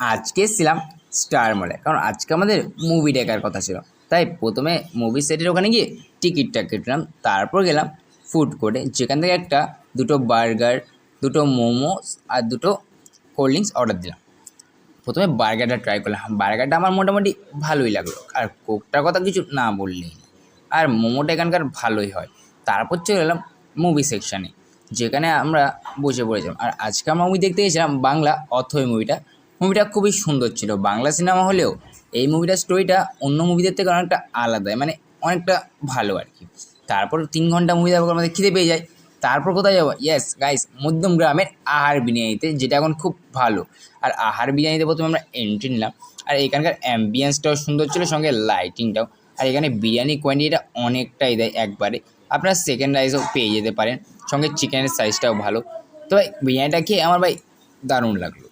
আজকে এসেছিলাম স্টার মলে, কারণ আজকে আমাদের মুভি দেখার কথা ছিল। তাই প্রথমে মুভি সেটের ওখানে গিয়ে টিকিটটা কেটলাম, তারপর গেলাম ফুড কোর্টে, যেখান থেকে দুটো বার্গার, দুটো মোমোস আর দুটো কোল্ড ড্রিঙ্কস অর্ডার দিলাম। প্রথমে বার্গারটা ট্রাই করলাম, বার্গারটা আমার মোটামুটি ভালোই লাগলো, আর কোকটার কথা কিছু না বললেই না। আর মোমোটা এখানকার ভালোই হয়। তারপর চলে এলাম মুভি সেকশানে, যেখানে আমরা বসে পড়েছিলাম। আর আজকে আমরা মুভি দেখতে গেছিলাম বাংলা অথৈ মুভিটা খুবই সুন্দর ছিল। বাংলা সিনেমা হলেও এই মুভিটার স্টোরিটা অন্য মুভিদের থেকে অনেকটা আলাদা, মানে অনেকটা ভালো আর কি। তারপর 3 ঘন্টা মুভি দেখার পর আমাদের খিদে পেয়ে যায়। তারপর কোথায় যাবো? ইয়েস গাইস, মধ্যম গ্রামের আহার বিরিয়ানিতে, যেটা এখন খুব ভালো। আর আহার বিরিয়ানিতে প্রথমে আমরা এন্ট্রি নিলাম। আর এখানকার অ্যাম্বিয়েন্সটাও সুন্দর ছিল, সঙ্গে লাইটিংটাও। আর এখানে বিরিয়ানি কোয়ান্টিটিটা অনেকটাই দেয় একবারে। আপনারা সেকেন্ড রাইসও পেয়ে যেতে পারেন, সঙ্গে চিকেনের সাইজটাও ভালো। তো ভাই বিরিয়ানিটা খেয়ে আমার ভাই দারুণ লাগলো।